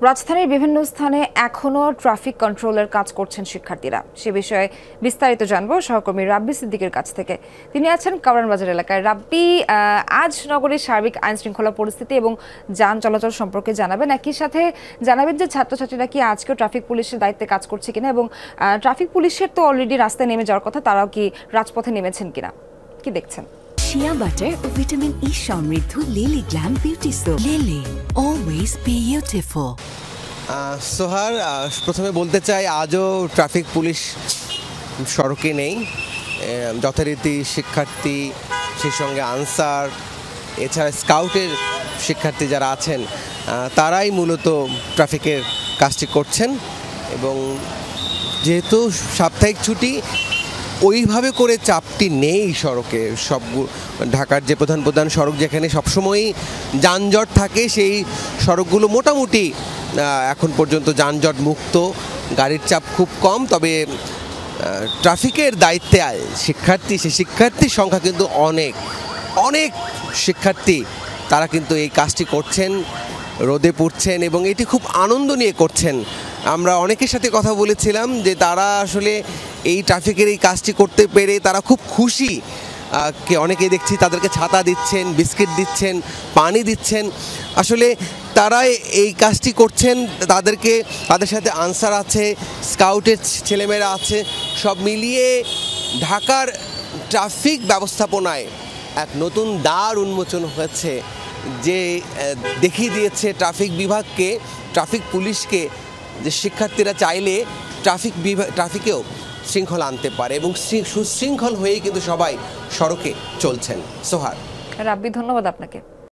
রাজধানীর বিভিন্ন স্থানে এখনো ট্রাফিক কন্ট্রোলের কাজ করছেন শিক্ষার্থীরা। সে বিষয়ে বিস্তারিত জানবো সহকর্মী রাব্বি সিদ্দিকের কাছ থেকে। তিনি আছেন কারওয়ান বাজার এলাকায়। রাব্বি, আজ নগরীর সার্বিক আইন শৃঙ্খলা পরিস্থিতি এবং যান চলাচল সম্পর্কে জানাবেন, একই সাথে জানাবেন যে ছাত্রছাত্রীরা কি আজকেও ট্রাফিক পুলিশের দায়িত্বে কাজ করছে কিনা, এবং ট্রাফিক পুলিশের তো অলরেডি রাস্তায় নেমে যাওয়ার কথা, তারাও কি রাজপথে নেমেছেন কিনা, কি দেখছেন? শিয়া বাটার ও ভিটামিন ই সমৃদ্ধ Lily glam beauty soap. Lily, always beautiful. সোহার, প্রথমে বলতে চাই আজও ট্রাফিক পুলিশ সড়কে নেই। যথারীতি শিক্ষার্থী, সেই সঙ্গে আনসার, এছাড়া স্কাউটের শিক্ষার্থী যারা আছেন তারাই মূলত ট্রাফিকের কাজটি করছেন। এবং যেহেতু সাপ্তাহিক ছুটি, ওইভাবে করে চাপটি নেই সড়কে। সব ঢাকার যে প্রধান প্রধান সড়ক যেখানে সবসময়ই যানজট থাকে, সেই সড়কগুলো মোটামুটি এখন পর্যন্ত যানজট মুক্ত, গাড়ির চাপ খুব কম। তবে ট্রাফিকের দায়িত্বে সেই শিক্ষার্থীর সংখ্যা কিন্তু অনেক অনেক শিক্ষার্থী, তারা কিন্তু এই কাজটি করছেন, রোদে পুড়ছেন এবং এটি খুব আনন্দ নিয়ে করছেন। আমরা অনেকের সাথে কথা বলেছিলাম যে তারা আসলে এই ট্রাফিকের এই কাজটি করতে পেরে তারা খুব খুশি। অনেকে দেখছি তাদেরকে ছাতা দিচ্ছেন, বিস্কিট দিচ্ছেন, পানি দিচ্ছেন। আসলে তারা এই কাজটি করছেন, তাদের সাথে আনসার আছে, স্কাউটের ছেলেমেয়েরা আছে, সব মিলিয়ে ঢাকার ট্রাফিক ব্যবস্থাপনায় এক নতুন দ্বার উন্মোচন হয়েছে, যে দেখিয়ে দিয়েছে ট্রাফিক বিভাগকে, ট্রাফিক পুলিশকে, যে শিক্ষার্থীরা চাইলে ট্রাফিকেও শৃঙ্খলা আনতে পারে এবং সুশৃঙ্খল হয়েই কিন্তু সবাই সড়কে চলছেন। সোহার। রাব্বি, ধন্যবাদ আপনাকে।